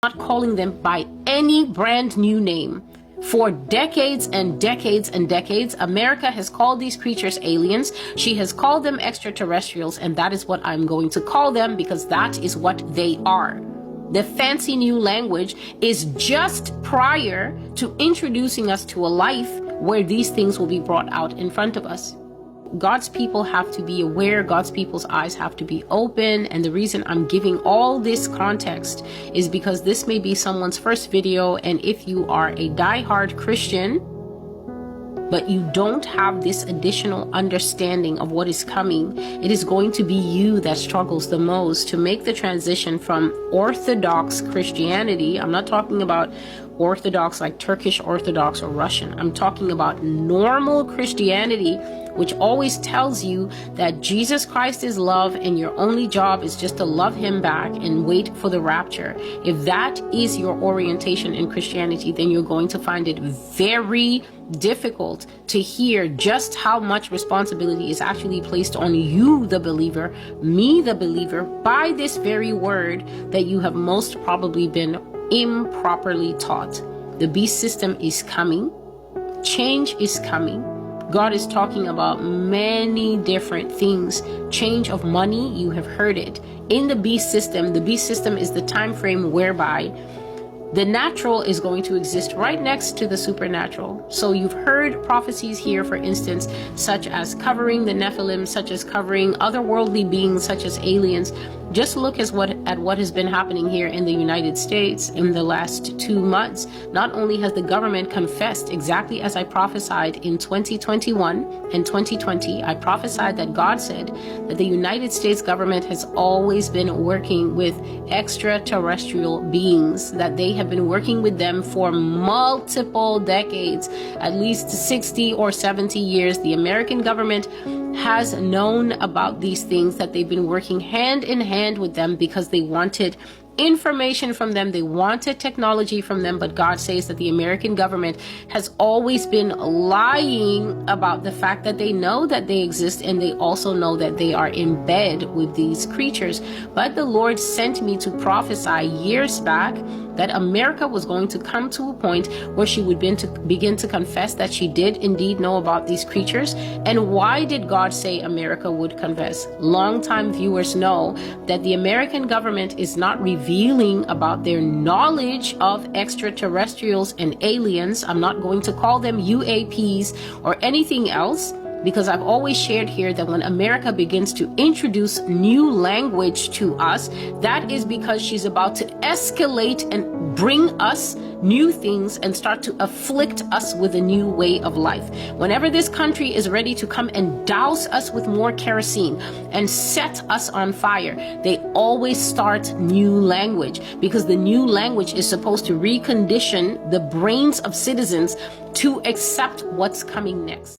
not calling them by any brand new name. For decades and decades and decades, America has called these creatures aliens. She has called them extraterrestrials, and that is what I'm going to call them, because that is what they are. The fancy new language is just prior to introducing us to a life where these things will be brought out in front of us. God's people have to be aware. God's people's eyes have to be open. And the reason I'm giving all this context is because this may be someone's first video. And if you are a diehard Christian, but you don't have this additional understanding of what is coming, it is going to be you that struggles the most to make the transition from Orthodox Christianity. I'm not talking about Orthodox like Turkish Orthodox or Russian. I'm talking about normal Christianity, which always tells you that Jesus Christ is love and your only job is just to love him back and wait for the rapture. If that is your orientation in Christianity, then you're going to find it very difficult to hear just how much responsibility is actually placed on you, the believer, me, the believer, by this very word that you have most probably been improperly taught. The beast system is coming. Change is coming. God is talking about many different things. Change of money, you have heard it. In the beast system is the time frame whereby the natural is going to exist right next to the supernatural. So you've heard prophecies here, for instance, such as covering the Nephilim, such as covering otherworldly beings, such as aliens. Just look at what has been happening here in the United States in the last 2 months. Not only has the government confessed exactly as I prophesied in 2021 and 2020, I prophesied that God said that the United States government has always been working with extraterrestrial beings, that they have been working with them for multiple decades, at least 60 or 70 years. The American government has known about these things, that they've been working hand in hand with them because they wanted information from them, they wanted technology from them. But God says that the American government has always been lying about the fact that they know that they exist, and they also know that they are in bed with these creatures. But the Lord sent me to prophesy years back that America was going to come to a point where she would begin to confess that she did indeed know about these creatures. And why did God say America would confess? Longtime viewers know that the American government is not revealing about their knowledge of extraterrestrials and aliens. I'm not going to call them UAPs or anything else, because I've always shared here that when America begins to introduce new language to us, that is because she's about to escalate and bring us new things and start to afflict us with a new way of life. Whenever this country is ready to come and douse us with more kerosene and set us on fire, they always start new language, because the new language is supposed to recondition the brains of citizens to accept what's coming next.